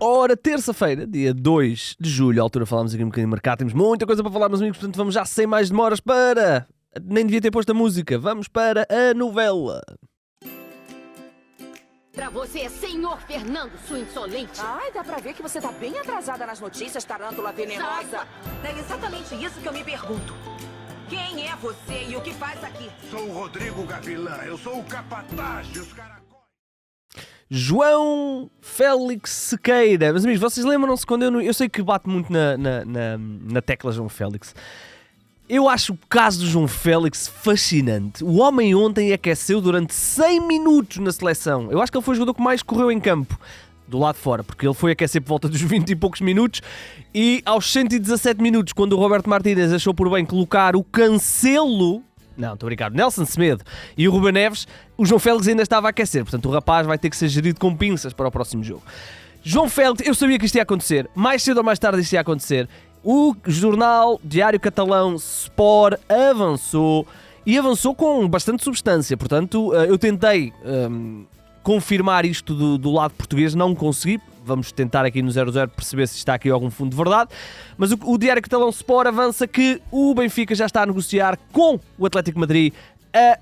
Ora, terça-feira, dia 2 de julho, à altura falámos aqui um bocadinho de mercado, temos muita coisa para falar, meus amigos, portanto vamos já sem mais demoras para... Nem devia ter posto a música, vamos para a novela. Pra você, senhor Fernando, sua insolente. Ai, dá pra ver que você tá bem atrasada nas notícias, tarântula venenosa. É exatamente isso que eu me pergunto. Quem é você e o que faz aqui? Sou o Rodrigo Gavilã, eu sou o capataz dos caracóis. João Félix Sequeira. Meus amigos, vocês lembram-se quando eu sei que bate muito na tecla João Félix. Eu acho o caso do João Félix fascinante. O homem ontem aqueceu durante 100 minutos na seleção. Eu acho que ele foi o jogador que mais correu em campo, do lado de fora, porque ele foi aquecer por volta dos 20 e poucos minutos e aos 117 minutos, quando o Roberto Martínez achou por bem colocar o Cancelo... Não, estou a brincar. Nelson Semedo e o Ruben Neves, o João Félix ainda estava a aquecer. Portanto, o rapaz vai ter que ser gerido com pinças para o próximo jogo. João Félix, eu sabia que isto ia acontecer. Mais cedo ou mais tarde isto ia acontecer. O jornal Diário Catalão Sport avançou e avançou com bastante substância. Portanto, eu tentei confirmar isto do lado português, não consegui. Vamos tentar aqui no 00 perceber se está aqui algum fundo de verdade. Mas o Diário Catalão Sport avança que o Benfica já está a negociar com o Atlético de Madrid a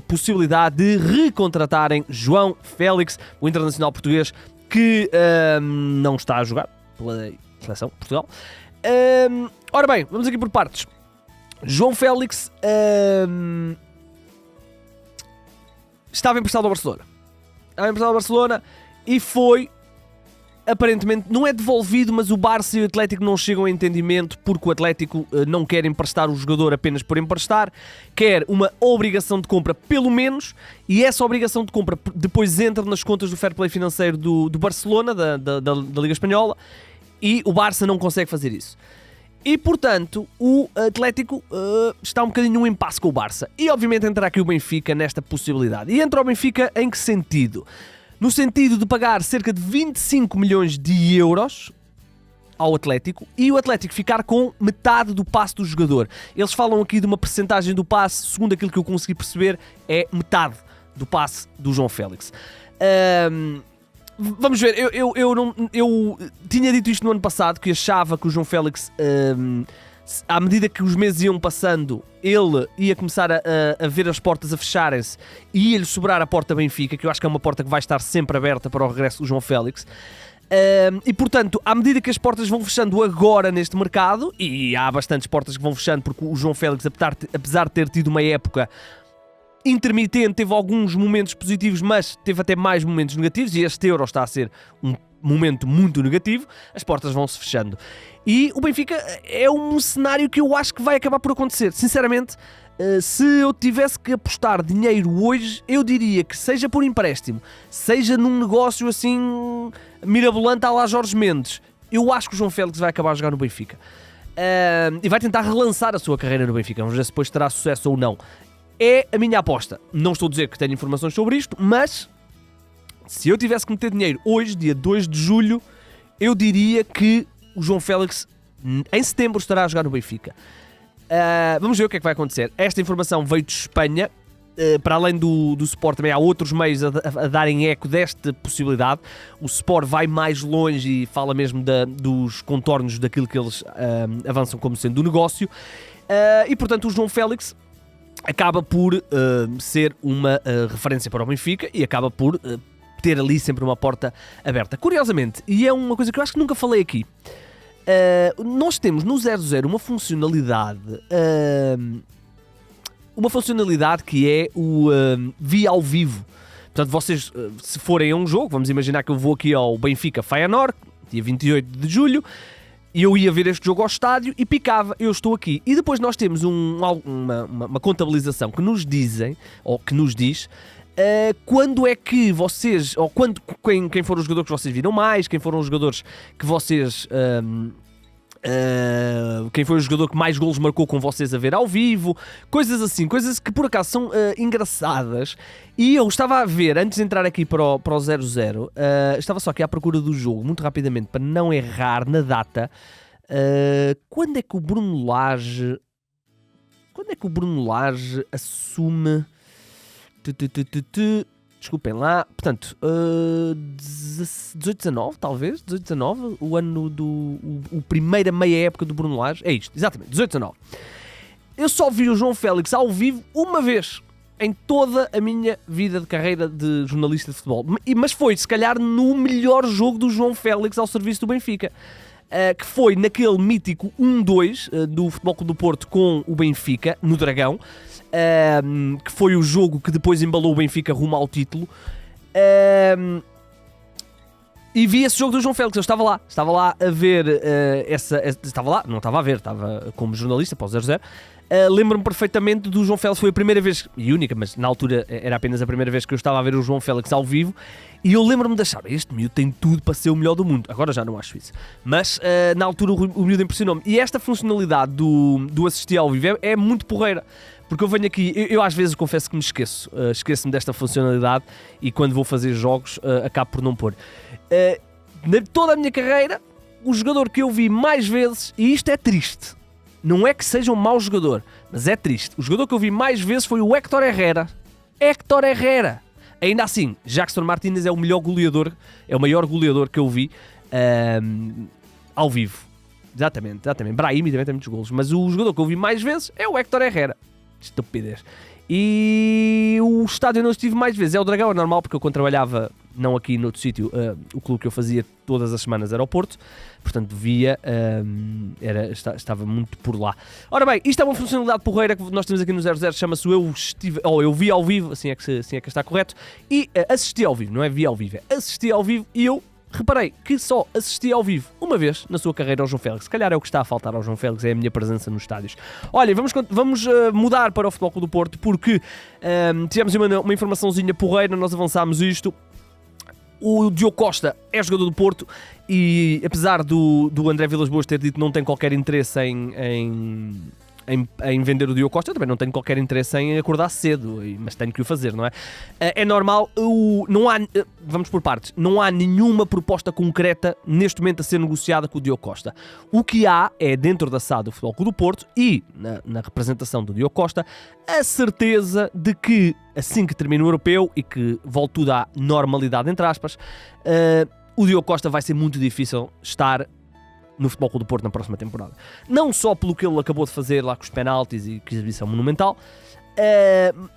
possibilidade de recontratarem João Félix, o internacional português que não está a jogar pela seleção de Portugal. Ora bem, vamos aqui por partes. João Félix estava emprestado ao Barcelona. E foi... Aparentemente não é devolvido, mas o Barça e o Atlético não chegam a entendimento porque o Atlético não quer emprestar o jogador apenas por emprestar, quer uma obrigação de compra pelo menos, e essa obrigação de compra depois entra nas contas do fair play financeiro do Barcelona, da Liga Espanhola, e o Barça não consegue fazer isso. E, portanto, o Atlético está um bocadinho num impasse com o Barça. E, obviamente, entra aqui o Benfica nesta possibilidade. E entra o Benfica em que sentido? No sentido de pagar cerca de 25 milhões de euros ao Atlético e o Atlético ficar com metade do passe do jogador. Eles falam aqui de uma percentagem do passe, segundo aquilo que eu consegui perceber, é metade do passe do João Félix. Vamos ver, eu tinha dito isto no ano passado, que achava que o João Félix... à medida que os meses iam passando, ele ia começar a ver as portas a fecharem-se e ia-lhe sobrar a porta Benfica, que eu acho que é uma porta que vai estar sempre aberta para o regresso do João Félix. E, portanto, à medida que as portas vão fechando agora neste mercado, e há bastantes portas que vão fechando, porque o João Félix, apesar de ter tido uma época intermitente, teve alguns momentos positivos, mas teve até mais momentos negativos, e este Euro está a ser um momento muito negativo, as portas vão-se fechando. E o Benfica é um cenário que eu acho que vai acabar por acontecer. Sinceramente, se eu tivesse que apostar dinheiro hoje, eu diria que seja por empréstimo, seja num negócio assim mirabolante à lá Jorge Mendes, eu acho que o João Félix vai acabar a jogar no Benfica. E vai tentar relançar a sua carreira no Benfica. Vamos ver se depois terá sucesso ou não. É a minha aposta. Não estou a dizer que tenho informações sobre isto, mas se eu tivesse que meter dinheiro hoje, dia 2 de julho, eu diria que o João Félix em setembro estará a jogar no Benfica. Vamos ver o que é que vai acontecer. Esta informação veio de Espanha. Para além do Sport, também há outros meios a darem eco desta possibilidade. O Sport vai mais longe e fala mesmo dos contornos daquilo que eles avançam como sendo do negócio. E, portanto, o João Félix acaba por ser uma referência para o Benfica e acaba por ter ali sempre uma porta aberta. Curiosamente, e é uma coisa que eu acho que nunca falei aqui, nós temos no 00 uma funcionalidade que é o via ao vivo. Portanto, vocês, se forem a um jogo, vamos imaginar que eu vou aqui ao Benfica Feyenoord, dia 28 de julho, e eu ia ver este jogo ao estádio e picava, eu estou aqui. E depois nós temos uma contabilização que nos dizem, ou que nos diz, quando é que vocês, ou quem foram os jogadores que vocês viram mais, quem foram os jogadores que vocês... quem foi o jogador que mais golos marcou com vocês a ver ao vivo, coisas assim, coisas que por acaso são engraçadas. E eu estava a ver, antes de entrar aqui para o 00, estava só aqui à procura do jogo, muito rapidamente, para não errar na data. Quando é que o Bruno Lage assume... Desculpem lá. Portanto, 18-19, talvez. 18-19, o ano o primeira meia época do Bruno Lage. É isto, exatamente, 18-19. Eu só vi o João Félix ao vivo uma vez em toda a minha vida de carreira de jornalista de futebol. Mas foi, se calhar, no melhor jogo do João Félix ao serviço do Benfica. Que foi naquele mítico 1-2 do Futebol Clube do Porto com o Benfica, no Dragão. Que foi o jogo que depois embalou o Benfica rumo ao título. E vi esse jogo do João Félix. Eu estava lá a ver não estava a ver, estava como jornalista para o 0-0. Lembro-me perfeitamente do João Félix, foi a primeira vez, e única, mas na altura era apenas a primeira vez que eu estava a ver o João Félix ao vivo, e eu lembro-me de achar, este miúdo tem tudo para ser o melhor do mundo. Agora já não acho isso, mas na altura o miúdo impressionou-me. E esta funcionalidade do assistir ao vivo é muito porreira, porque eu venho aqui, eu às vezes confesso que me esqueço-me desta funcionalidade, e quando vou fazer jogos acabo por não pôr. Toda a minha carreira, o jogador que eu vi mais vezes, e isto é triste, não é que seja um mau jogador, mas é triste. O jogador que eu vi mais vezes foi o Héctor Herrera. Héctor Herrera. Ainda assim, Jackson Martínez é o melhor goleador, é o maior goleador que eu vi ao vivo. Exatamente. Brahimi também tem muitos golos, mas o jogador que eu vi mais vezes é o Héctor Herrera. Estupidez. E o estádio onde eu estive mais vezes é o Dragão, é normal, porque eu quando trabalhava, não aqui noutro sítio, o clube que eu fazia todas as semanas era o Porto, portanto via, estava muito por lá. Ora bem, isto é uma funcionalidade porreira que nós temos aqui no 00, chama-se eu vi ao vivo, assim é que está correto, e assisti ao vivo, não é vi ao vivo, é assisti ao vivo, e eu reparei que só assisti ao vivo uma vez na sua carreira ao João Félix. Se calhar é o que está a faltar ao João Félix, é a minha presença nos estádios. Olha, vamos mudar para o Futebol Clube do Porto, porque tivemos uma informaçãozinha porreira, nós avançámos isto. O Diogo Costa é jogador do Porto e, apesar do André Vilas-Boas ter dito que não tem qualquer interesse em vender o Diogo Costa, eu também não tenho qualquer interesse em acordar cedo, mas tenho que o fazer, não é? É normal, vamos por partes, não há nenhuma proposta concreta neste momento a ser negociada com o Diogo Costa. O que há é, dentro da SAD do Futebol Clube do Porto e na representação do Diogo Costa, a certeza de que, assim que termine o europeu e que volte tudo à normalidade, entre aspas, o Diogo Costa vai ser muito difícil estar no Futebol Clube do Porto na próxima temporada. Não só pelo que ele acabou de fazer lá com os penaltis e que exibição monumental,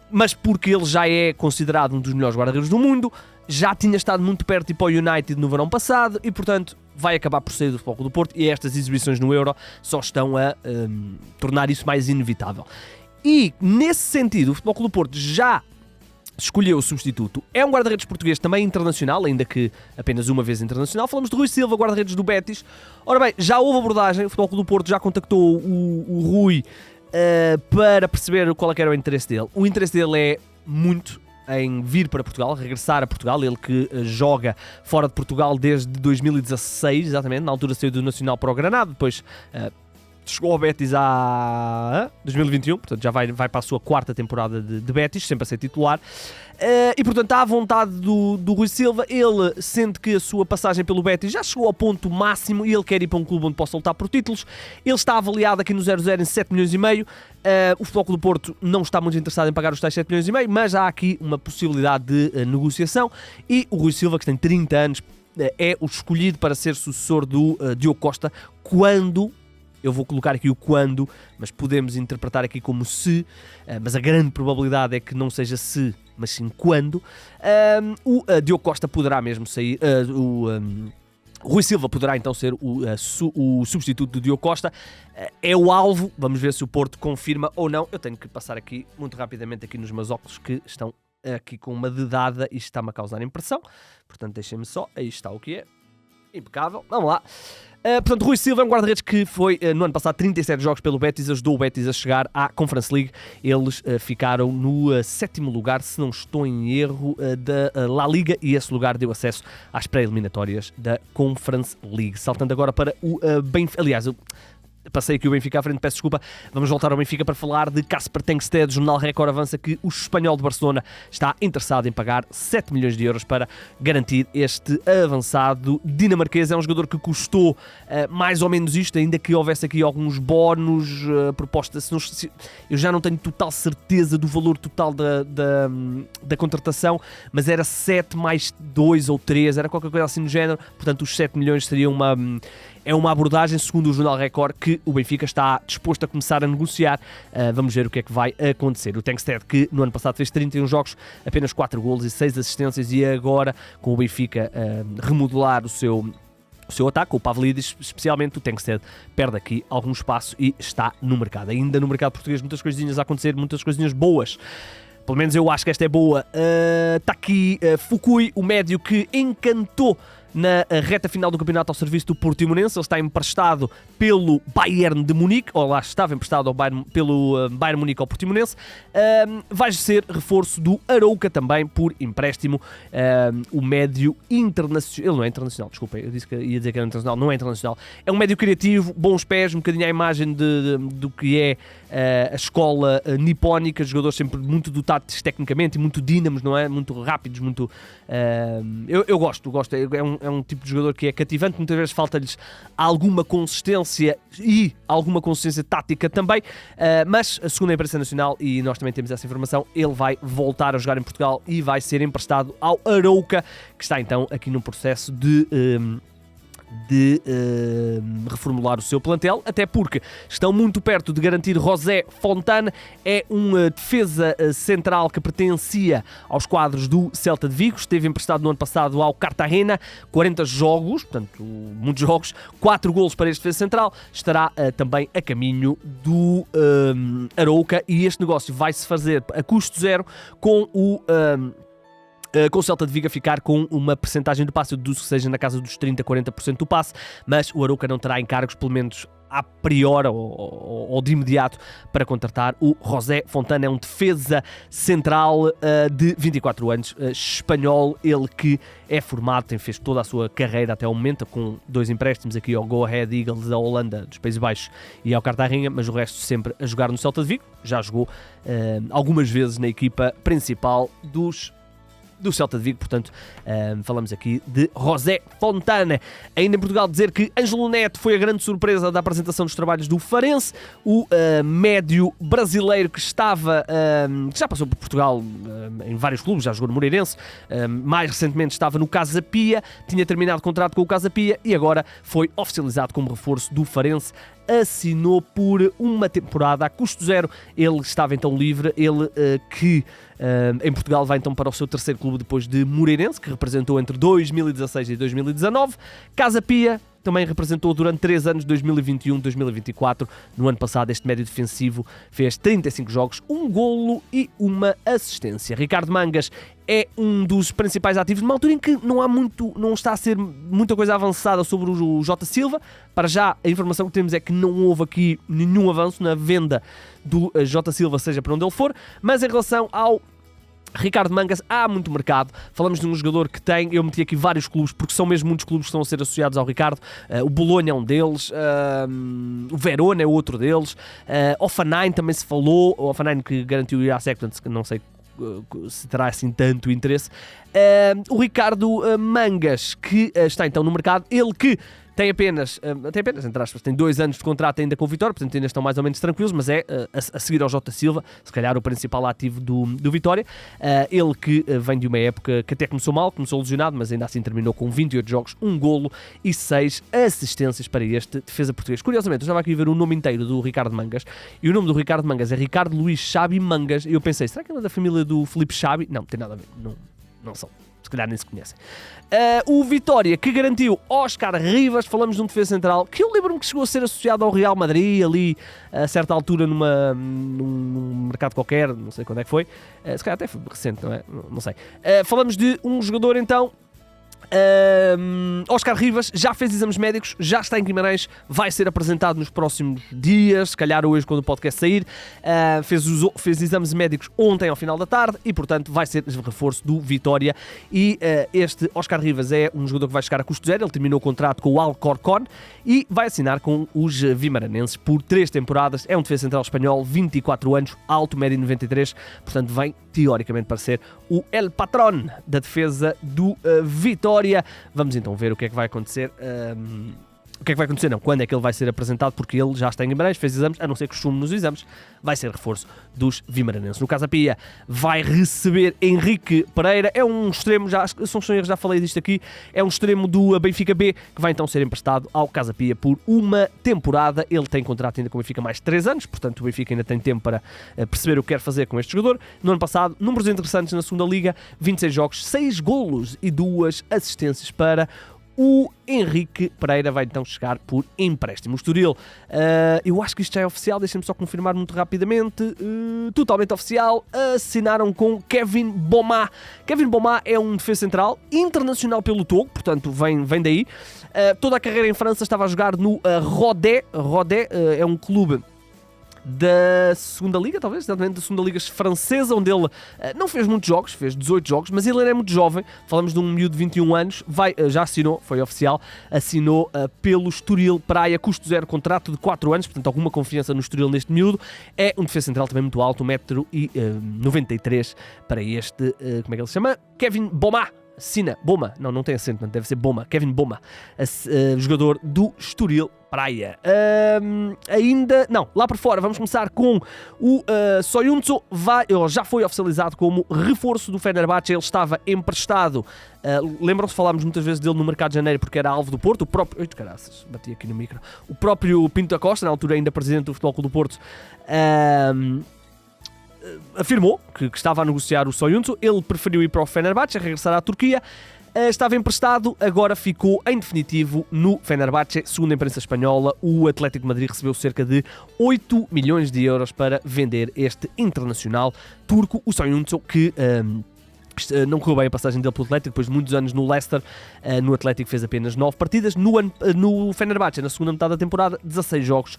mas porque ele já é considerado um dos melhores guarda-redes do mundo, já tinha estado muito perto de ir para o United no verão passado e, portanto, vai acabar por sair do Futebol Clube do Porto, e estas exibições no Euro só estão a tornar isso mais inevitável. E, nesse sentido, o Futebol Clube do Porto já escolheu o substituto. É um guarda-redes português também internacional, ainda que apenas uma vez internacional. Falamos de Rui Silva, guarda-redes do Betis. Ora bem, já houve abordagem, o Futebol Clube do Porto já contactou o Rui para perceber qual é que era o interesse dele. O interesse dele é muito em vir para Portugal, regressar a Portugal, ele que joga fora de Portugal desde 2016, exatamente, na altura saiu do Nacional para o Granada, depois chegou ao Betis a 2021, portanto já vai para a sua quarta temporada de Betis, sempre a ser titular. E portanto há a vontade do Rui Silva. Ele sente que a sua passagem pelo Betis já chegou ao ponto máximo e ele quer ir para um clube onde possa lutar por títulos. Ele está avaliado aqui no 0-0 em 7 milhões e meio. O Futebol Clube do Porto não está muito interessado em pagar os tais 7 milhões e meio, mas há aqui uma possibilidade de negociação, e o Rui Silva, que tem 30 anos, é o escolhido para ser sucessor do Diogo Costa quando... Eu vou colocar aqui o quando, mas podemos interpretar aqui como se, mas a grande probabilidade é que não seja se, mas sim quando. O Diogo Costa poderá mesmo sair, o Rui Silva poderá então ser o substituto do Diogo Costa. É o alvo, vamos ver se o Porto confirma ou não. Eu tenho que passar aqui muito rapidamente aqui nos meus óculos, que estão aqui com uma dedada e está-me a causar impressão. Portanto, deixem-me só, aí está o que é. Impecável, vamos lá. Portanto, Rui Silva é um guarda-redes que foi, no ano passado, 37 jogos pelo Betis, ajudou o Betis a chegar à Conference League. Eles ficaram no 7º lugar, se não estou em erro, da La Liga, e esse lugar deu acesso às pré-eliminatórias da Conference League. Saltando agora para o Benfica, aliás, passei aqui o Benfica à frente, peço desculpa. Vamos voltar ao Benfica para falar de Kasper Tengstedt. O jornal Record avança que o espanhol de Barcelona está interessado em pagar 7 milhões de euros para garantir este avançado dinamarquês. É um jogador que custou mais ou menos isto, ainda que houvesse aqui alguns bónus, propostas. Eu já não tenho total certeza do valor total da contratação, mas era 7 mais 2 ou 3, era qualquer coisa assim no género. Portanto, os 7 milhões seria uma abordagem, segundo o jornal Record, que o Benfica está disposto a começar a negociar. Vamos ver o que é que vai acontecer. O Tengstedt, que no ano passado fez 31 jogos, apenas 4 golos e 6 assistências, e agora com o Benfica remodelar o seu ataque, o Pavlidis, especialmente o Tengstedt, perde aqui algum espaço e está no mercado. Ainda no mercado português, muitas coisinhas a acontecer, muitas coisinhas boas. Pelo menos eu acho que esta é boa. Está aqui Fukui, o médio que encantou na reta final do campeonato ao serviço do Portimonense. Ele está emprestado pelo Bayern de Munique, ou lá estava emprestado pelo Bayern Munique ao Portimonense. Vai ser reforço do Arouca também por empréstimo. O médio internacional, ele não é internacional, desculpa, eu disse que ia dizer que era internacional, não é internacional. É um médio criativo, bons pés, um bocadinho à imagem do que é a escola nipónica, jogadores sempre muito dotados tecnicamente e muito dínamos, não é? Muito rápidos, muito... Eu gosto, é um tipo de jogador que é cativante, muitas vezes falta-lhes alguma consistência e alguma consistência tática também, mas segundo a imprensa nacional, e nós também temos essa informação, ele vai voltar a jogar em Portugal e vai ser emprestado ao Arouca, que está então aqui num processo de reformular o seu plantel, até porque estão muito perto de garantir José Fontane. É uma defesa central que pertencia aos quadros do Celta de Vigo, esteve emprestado no ano passado ao Cartagena, 40 jogos, portanto muitos jogos, 4 golos para este defesa central, estará também a caminho do Arouca, e este negócio vai-se fazer a custo zero com o Celta de Vigo a ficar com uma percentagem do passe. Eu deduzo que seja na casa dos 30-40% do passe, mas o Arouca não terá encargos, pelo menos a priori ou de imediato, para contratar o José Fontane. É um defesa central de 24 anos, espanhol, ele que é formado, fez toda a sua carreira até ao momento, com 2 empréstimos aqui ao Go Ahead Eagles da Holanda, dos Países Baixos, e ao Cartagena, mas o resto sempre a jogar no Celta de Vigo. Já jogou algumas vezes na equipa principal do Celta de Vigo, portanto, falamos aqui de José Fontane. Ainda em Portugal, dizer que Ângelo Neto foi a grande surpresa da apresentação dos trabalhos do Farense, o médio brasileiro que já passou por Portugal em vários clubes, já jogou no Moreirense, mais recentemente estava no Casa Pia, tinha terminado contrato com o Casa Pia e agora foi oficializado como reforço do Farense. Assinou por uma temporada a custo zero. Ele estava então livre, ele que em Portugal vai então para o seu terceiro clube depois de Moreirense, que representou entre 2016 e 2019. Casa Pia também representou durante 3 anos, 2021-2024. No ano passado, este médio defensivo fez 35 jogos, 1 golo e 1 assistência. Ricardo Mangas é um dos principais ativos, numa altura em que não está a ser muita coisa avançada sobre o Jota Silva. Para já, a informação que temos é que não houve aqui nenhum avanço na venda do Jota Silva, seja para onde ele for, mas em relação ao Ricardo Mangas, há muito mercado. Falamos de um jogador que eu meti aqui vários clubes, porque são mesmo muitos clubes que estão a ser associados ao Ricardo. O Bolonha é um deles, o Verona é outro deles, Hoffenheim também se falou, o Hoffenheim que garantiu ir à SEC, portanto não sei se terá assim tanto interesse. O Ricardo Mangas, que está então no mercado, ele que tem apenas, entre aspas, tem 2 anos de contrato ainda com o Vitória, portanto ainda estão mais ou menos tranquilos, mas é a seguir ao Jota Silva, se calhar o principal ativo do Vitória. Ele que vem de uma época que até começou mal, começou lesionado, mas ainda assim terminou com 28 jogos, 1 golo e 6 assistências para este defesa português. Curiosamente, eu estava aqui a ver o nome inteiro do Ricardo Mangas, e o nome do Ricardo Mangas é Ricardo Luís Xabi Mangas, e eu pensei, será que ele é da família do Filipe Xabi? Não, tem nada a ver, não são. Se calhar nem se conhecem. O Vitória, que garantiu Óscar Rivas, falamos de um defesa central, que eu lembro-me que chegou a ser associado ao Real Madrid, ali, a certa altura, num mercado qualquer, não sei quando é que foi. Se calhar até foi recente, não é? Não sei. Falamos de um jogador, então, Óscar Rivas já fez exames médicos, já está em Guimarães, vai ser apresentado nos próximos dias, se calhar hoje quando o podcast sair. Fez exames médicos ontem ao final da tarde e portanto vai ser reforço do Vitória. E este Óscar Rivas é um jogador que vai chegar a custo zero, ele terminou o contrato com o Alcorcón e vai assinar com os vimaranenses por 3 temporadas. É um defesa central espanhol, 24 anos, alto, médio 93, portanto vem teoricamente para ser o El Patrón da defesa do Vitória. Vamos então ver o que é que vai acontecer. O que é que vai acontecer? Não, quando é que ele vai ser apresentado, porque ele já está em Guimarães, fez exames, a não ser que sume nos exames, vai ser reforço dos vimaranenses. No Casa Pia vai receber Henrique Pereira, é um extremo, já falei disto aqui, é um extremo do Benfica B, que vai então ser emprestado ao Casa Pia por uma temporada. Ele tem contrato ainda com o Benfica mais 3 anos, portanto o Benfica ainda tem tempo para perceber o que quer fazer com este jogador. No ano passado, números interessantes na segunda Liga, 26 jogos, 6 golos e 2 assistências para o Henrique Pereira. Vai então chegar por empréstimo. O Estoril, eu acho que isto já é oficial, deixem-me só confirmar muito rapidamente, totalmente oficial, assinaram com Kevin Boma. Kevin Boma é um defesa central internacional pelo Togo, portanto vem daí. Toda a carreira em França estava a jogar no Rodé. Rodé é um clube da segunda Liga, talvez, exatamente da segunda Liga francesa, onde ele não fez muitos jogos, fez 18 jogos, mas ele era muito jovem. Falamos de um miúdo de 21 anos, já assinou, foi oficial, assinou pelo Estoril Praia, custo zero, contrato de 4 anos, portanto alguma confiança no Estoril neste miúdo. É um defesa central também muito alto, 1,93 m para este, como é que ele se chama? Kevin Boma. Boma, não tem acento, deve ser Boma, Kevin Boma, jogador do Estoril Praia. Lá por fora, vamos começar com o Soyuncu, já foi oficializado como reforço do Fenerbahçe. Ele estava emprestado, lembram-se, falámos muitas vezes dele no mercado de janeiro porque era alvo do Porto, o próprio, bati aqui no micro, o próprio Pinto da Costa, na altura ainda presidente do Futebol Clube do Porto, afirmou que estava a negociar o Soyuncu. Ele preferiu ir para o Fenerbahçe, regressar à Turquia. Estava emprestado, agora ficou em definitivo no Fenerbahçe. Segundo a imprensa espanhola, o Atlético de Madrid recebeu cerca de 8 milhões de euros para vender este internacional turco, o Soyuncu, que não correu bem a passagem dele pelo Atlético, depois de muitos anos no Leicester. No Atlético fez apenas 9 partidas, no Fenerbahçe, na segunda metade da temporada, 16 jogos,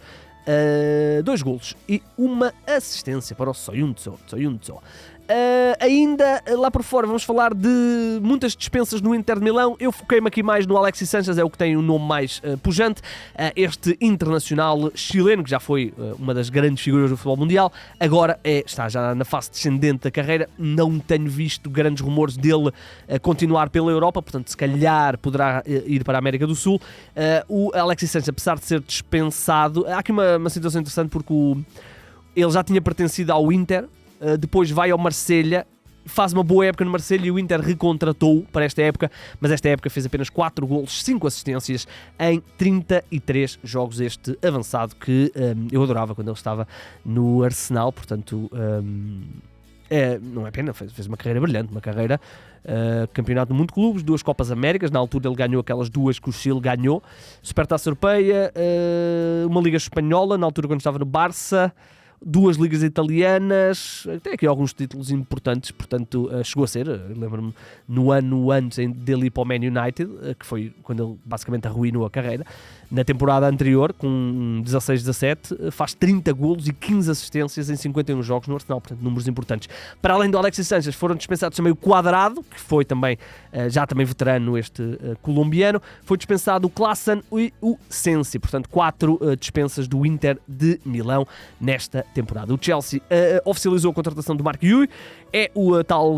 2 golos e 1 assistência para o Soyuncu. Ainda lá por fora vamos falar de muitas dispensas no Inter de Milão. Eu foquei-me aqui mais no Alexis Sanchez, é o que tem o nome mais pujante, este internacional chileno que já foi uma das grandes figuras do futebol mundial, agora está já na fase descendente da carreira. Não tenho visto grandes rumores dele continuar pela Europa, portanto se calhar poderá ir para a América do Sul. O Alexis Sanchez, apesar de ser dispensado, há aqui uma situação interessante porque ele já tinha pertencido ao Inter, depois vai ao Marselha, faz uma boa época no Marselha e o Inter recontratou-o para esta época, mas esta época fez apenas 4 golos, 5 assistências em 33 jogos. Este avançado que eu adorava quando ele estava no Arsenal, portanto não é pena, fez uma carreira brilhante, uma carreira, campeonato do mundo de clubes, 2 Copas Américas, na altura ele ganhou aquelas 2 que o Chile ganhou, Supertaça Europeia, uma Liga Espanhola, na altura quando estava no Barça, 2 ligas italianas, tem aqui alguns títulos importantes, portanto chegou a ser, lembro-me, no ano antes dele ir para o Man United, que foi quando ele basicamente arruinou a carreira. Na temporada anterior, com 16-17, faz 30 golos e 15 assistências em 51 jogos no Arsenal, portanto números importantes. Para além do Alexis Sanchez, foram dispensados também o Cuadrado, que foi também, já também veterano, este colombiano, foi dispensado o Klaassen e o Sensi, portanto 4 dispensas do Inter de Milão nesta temporada. O Chelsea oficializou a contratação do Marc Yui, é o tal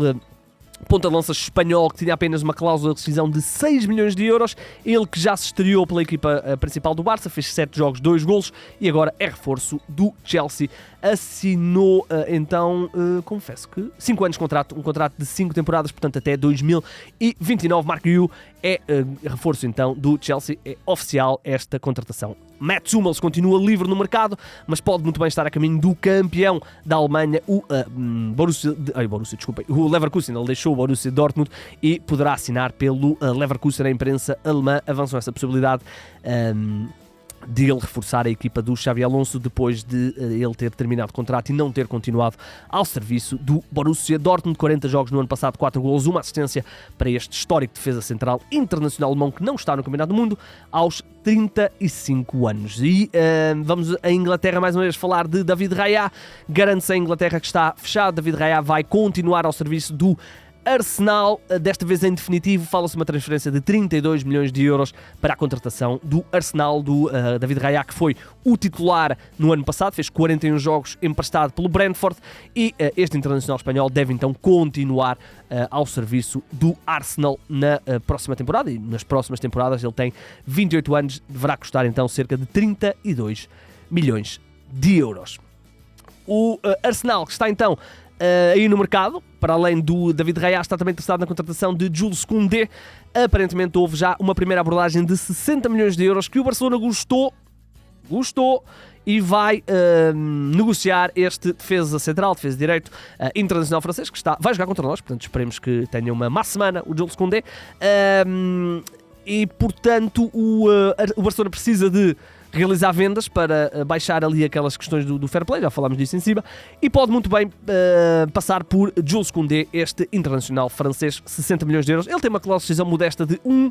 ponta-de-lança espanhol que tinha apenas uma cláusula de rescisão de 6 milhões de euros, ele que já se estreou pela equipa principal do Barça, fez 7 jogos, 2 golos e agora é reforço do Chelsea. Assinou então, confesso que 5 anos de contrato, um contrato de 5 temporadas, portanto até 2029. Marc Yu é reforço então do Chelsea, é oficial esta contratação. Mats Hummels continua livre no mercado, mas pode muito bem estar a caminho do campeão da Alemanha, o Leverkusen. Ele deixou o Borussia Dortmund e poderá assinar pelo Leverkusen. A imprensa alemã avançou essa possibilidade de ele reforçar a equipa do Xabi Alonso depois de ele ter terminado o contrato e não ter continuado ao serviço do Borussia Dortmund. 40 jogos no ano passado, 4 golos, 1 assistência para este histórico defesa central internacional alemão que não está no Campeonato do Mundo aos 35 anos. E vamos à Inglaterra mais uma vez falar de David Raya. Garante-se a Inglaterra que está fechado. David Raya vai continuar ao serviço do Arsenal, desta vez em definitivo. Fala-se de uma transferência de 32 milhões de euros para a contratação do Arsenal, do David Raya, que foi o titular no ano passado, fez 41 jogos emprestado pelo Brentford, e este internacional espanhol deve então continuar ao serviço do Arsenal na próxima temporada, e nas próximas temporadas. Ele tem 28 anos, deverá custar então cerca de 32 milhões de euros. O Arsenal, que está então aí no mercado, para além do David Raya, está também interessado na contratação de Jules Koundé. Aparentemente houve já uma primeira abordagem de 60 milhões de euros que o Barcelona gostou e vai negociar este defesa central, defesa direito internacional francês, que vai jogar contra nós, portanto esperemos que tenha uma má semana o Jules Koundé. E portanto o Barcelona precisa de realizar vendas para baixar ali aquelas questões do fair play, já falámos disso em cima, e pode muito bem passar por Jules Koundé, este internacional francês, 60 milhões de euros. Ele tem uma cláusula de rescisão modesta de 1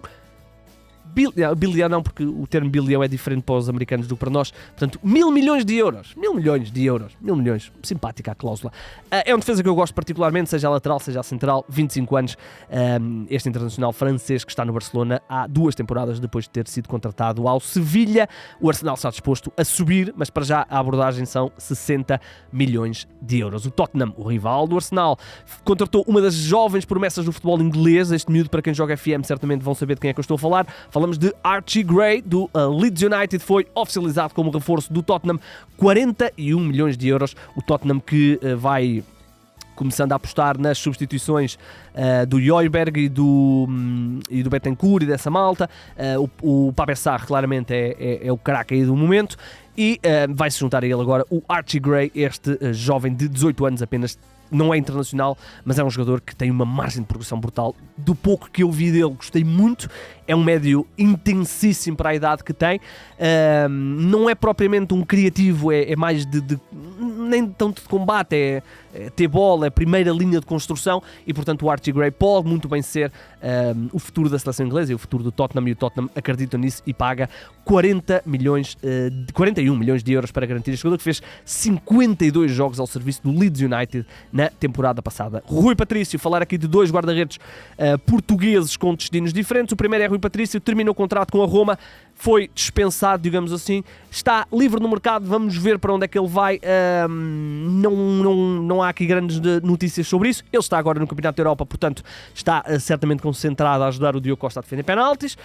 bilhão, não, porque o termo bilhão é diferente para os americanos do que para nós, portanto, 1.000 milhões de euros, 1.000 milhões, simpática a cláusula. É um defesa que eu gosto particularmente, seja a lateral, seja a central, 25 anos, este internacional francês que está no Barcelona há 2 temporadas depois de ter sido contratado ao Sevilha. O Arsenal está disposto a subir, mas para já a abordagem são 60 milhões de euros. O Tottenham, o rival do Arsenal, contratou uma das jovens promessas do futebol inglês. Este miúdo, para quem joga FM, certamente vão saber de quem é que eu estou a falar. Falamos de Archie Gray, do Leeds United, foi oficializado como reforço do Tottenham, 41 milhões de euros. O Tottenham que vai começando a apostar nas substituições do Højbjerg e do Bentancur e dessa malta. O Pape Sarr claramente é o craque aí do momento, e vai-se juntar a ele agora o Archie Gray, este jovem de 18 anos apenas. Não é internacional, mas é um jogador que tem uma margem de progressão brutal. Do pouco que eu vi dele, gostei muito. É um médio intensíssimo para a idade que tem. Não é propriamente um criativo, é mais nem tanto de combate, é ter bola, é a primeira linha de construção, e portanto o Archie Gray pode muito bem ser o futuro da seleção inglesa e o futuro do Tottenham, e o Tottenham acredita nisso e paga 41 milhões de euros para garantir este jogador, que fez 52 jogos ao serviço do Leeds United na temporada passada. Rui Patrício, falar aqui de 2 guarda-redes portugueses com destinos diferentes. O primeiro é Rui Patrício, terminou o contrato com a Roma, foi dispensado, digamos assim, está livre no mercado, vamos ver para onde é que ele vai. Não há aqui grandes notícias sobre isso. Ele está agora no Campeonato da Europa, portanto está certamente concentrado a ajudar o Diogo Costa a defender penaltis,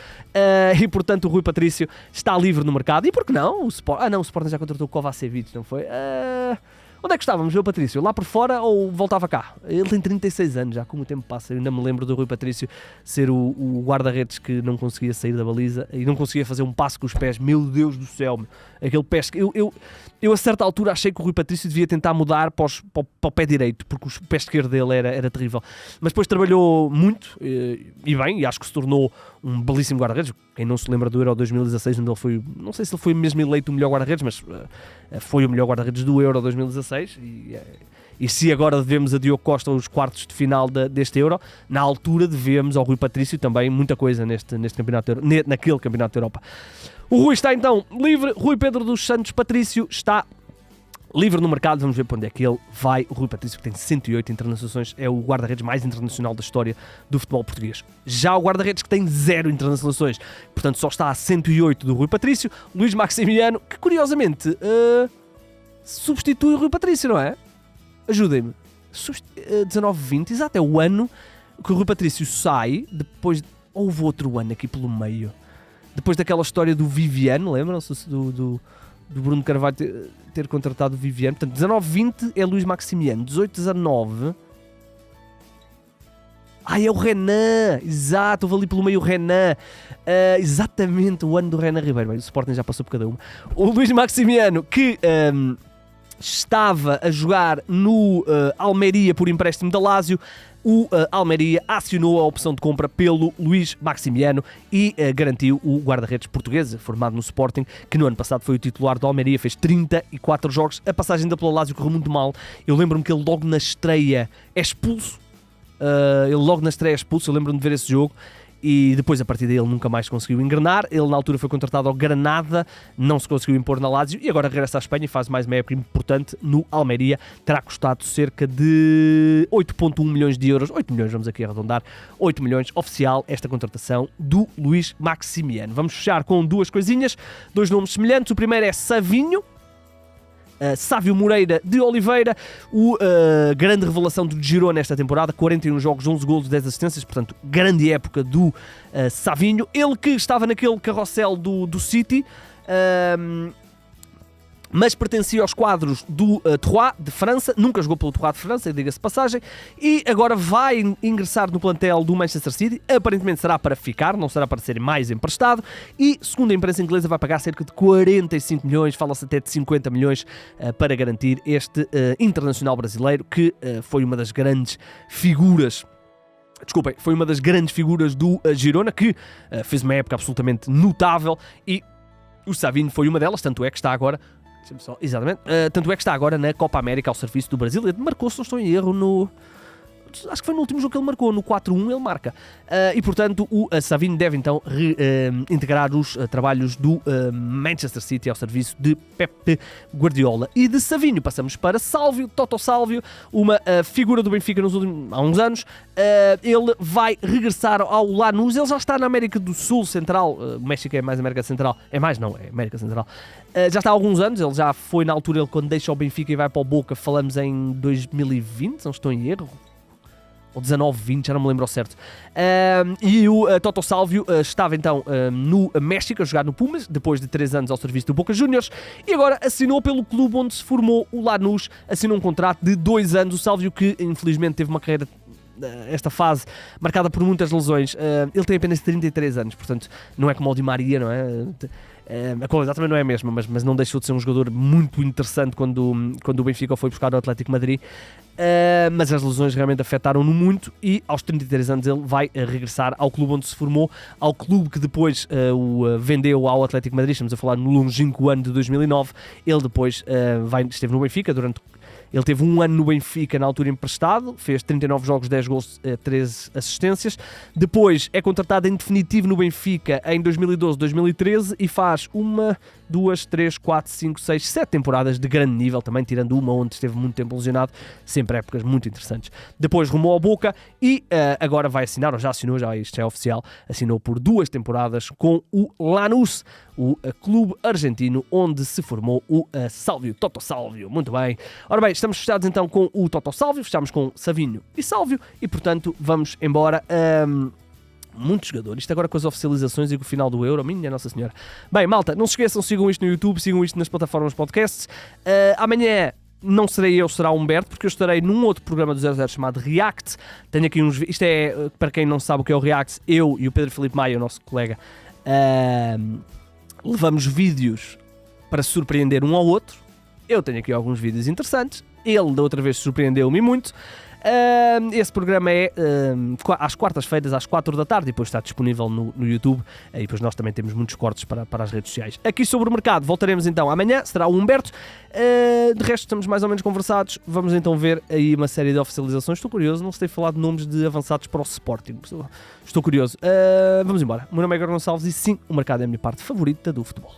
e portanto o Rui Patrício está livre no mercado. E por que não? O Sporting já contratou o Kovacevic, não foi? Onde é que estávamos, eu, Patrício? Lá por fora ou voltava cá? Ele tem 36 anos já, como o tempo passa. Eu ainda me lembro do Rui Patrício ser o guarda-redes que não conseguia sair da baliza e não conseguia fazer um passo com os pés. Meu Deus do céu, meu. Aquele pé... Eu a certa altura achei que o Rui Patrício devia tentar mudar para o pé direito, porque o pé esquerdo dele era terrível. Mas depois trabalhou muito, e bem, e acho que se tornou um belíssimo guarda-redes. Quem não se lembra do Euro 2016, onde ele foi... Não sei se ele foi mesmo eleito o melhor guarda-redes, mas foi o melhor guarda-redes do Euro 2016. E se agora devemos a Diogo Costa os quartos de final deste Euro, na altura devemos ao Rui Patrício também muita coisa neste campeonato, naquele Campeonato da Europa. O Rui está então livre. Rui Pedro dos Santos Patrício está livre no mercado. Vamos ver para onde é que ele vai. O Rui Patrício, que tem 108 internacionalizações, é o guarda-redes mais internacional da história do futebol português. Já o guarda-redes, que tem 0 internacionalizações, portanto só está a 108 do Rui Patrício, Luís Maximiano, que curiosamente substitui o Rui Patrício, não é? Ajudem-me. 19-20, exato, é o ano que o Rui Patrício sai, depois... Houve outro ano aqui pelo meio. Depois daquela história do Viviane, lembram-se do Bruno Carvalho ter contratado o Viviane. Portanto, 19-20 é Luís Maximiano. 18-19... é o Renan. Exato, houve ali pelo meio o Renan. Exatamente, o ano do Renan Ribeiro. Bem, o Sporting já passou por cada uma. O Luís Maximiano, que... estava a jogar no Almeria por empréstimo da Lazio, o Almeria acionou a opção de compra pelo Luís Maximiano e garantiu o guarda-redes português, formado no Sporting, que no ano passado foi o titular do Almeria, fez 34 jogos. A passagem da pela Lazio correu muito mal. Eu lembro-me que ele logo na estreia é expulso. Eu lembro-me de ver esse jogo. E depois, a partir daí, ele nunca mais conseguiu engrenar. Ele, na altura, foi contratado ao Granada, não se conseguiu impor na Lazio e agora regressa à Espanha e faz mais uma época importante no Almeria. Terá custado cerca de 8,1 milhões de euros. 8 milhões, vamos aqui arredondar. 8 milhões oficial esta contratação do Luís Maximiano. Vamos fechar com duas coisinhas, dois nomes semelhantes. O primeiro é Savinho. Sávio Moreira de Oliveira, o grande revelação do Girona nesta temporada, 41 jogos, 11 golos, 10 assistências, portanto, grande época do Savinho. Ele que estava naquele carrossel do City, mas pertencia aos quadros do Troyes de França, nunca jogou pelo Troyes de França, diga-se de passagem, e agora vai ingressar no plantel do Manchester City. Aparentemente será para ficar, não será para ser mais emprestado, e segundo a imprensa inglesa vai pagar cerca de 45 milhões, fala-se até de 50 milhões para garantir este internacional brasileiro, que foi uma das grandes figuras do Girona, que fez uma época absolutamente notável, e o Savinho foi uma delas, tanto é que está agora na Copa América ao serviço do Brasil. Ele marcou, se não estou em erro, acho que foi no último jogo que ele marcou, no 4-1 ele marca. E portanto o Savinho deve então integrar os trabalhos do Manchester City ao serviço de Pep Guardiola. E de Savinho passamos para Sálvio, Toto Sálvio, uma figura do Benfica há uns anos. Ele vai regressar ao Lanús. Ele já está na América do Sul Central. O México é mais América Central. É América Central. Já está há alguns anos. Ele já foi na altura, quando deixa o Benfica e vai para o Boca, falamos em 2020, não estou em erro. Ou 19-20, já não me lembro ao certo. E o Toto Sálvio estava então no México a jogar no Pumas, depois de 3 anos ao serviço do Boca Juniors, e agora assinou pelo clube onde se formou, o Lanús, assinou um contrato de 2 anos. O Sálvio, que infelizmente teve uma carreira, esta fase, marcada por muitas lesões, ele tem apenas 33 anos, portanto não é como o Di Maria, não é? A qualidade também não é a mesma, mas não deixou de ser um jogador muito interessante quando o Benfica foi buscar o Atlético Madrid. Mas as lesões realmente afetaram-no muito, e aos 33 anos ele vai regressar ao clube onde se formou, ao clube que depois o vendeu ao Atlético Madrid. Estamos a falar no longínquo ano de 2009. Ele depois esteve no Benfica Ele teve um ano no Benfica, na altura emprestado, fez 39 jogos, 10 gols, 13 assistências. Depois é contratado em definitivo no Benfica em 2012, 2013 e faz 1, 2, 3, 4, 5, 6, 7 temporadas de grande nível, também tirando uma onde esteve muito tempo lesionado, sempre épocas muito interessantes. Depois rumou ao Boca e agora vai assinar, ou já assinou, isto já é oficial, assinou por 2 temporadas com o Lanús, o clube argentino onde se formou o Sálvio, Toto Sálvio. Muito bem. Ora bem, estamos fechados então com o Toto Sálvio, fechamos com Savinho e Sálvio e portanto vamos embora. Muito jogador, isto agora com as oficializações e com o final do Euro, minha Nossa Senhora. Bem, malta, não se esqueçam, sigam isto no YouTube, sigam isto nas plataformas podcasts. Amanhã não serei eu, será o Humberto, porque eu estarei num outro programa do 00 chamado React. Tenho aqui uns... Isto é, para quem não sabe o que é o React, eu e o Pedro Filipe Maia, o nosso colega, levamos vídeos para surpreender um ao outro. Eu tenho aqui alguns vídeos interessantes. Ele, da outra vez, surpreendeu-me muito. Esse programa é às quartas-feiras, às 4 da tarde, e depois está disponível no YouTube. E depois nós também temos muitos cortes para as redes sociais. Aqui sobre o mercado, voltaremos então amanhã, será o Humberto. De resto, estamos mais ou menos conversados. Vamos então ver aí uma série de oficializações. Estou curioso, não se tem falado de nomes de avançados para o Sporting. Estou curioso. Vamos embora. O meu nome é Igor Gonçalves e sim, o mercado é a minha parte favorita do futebol.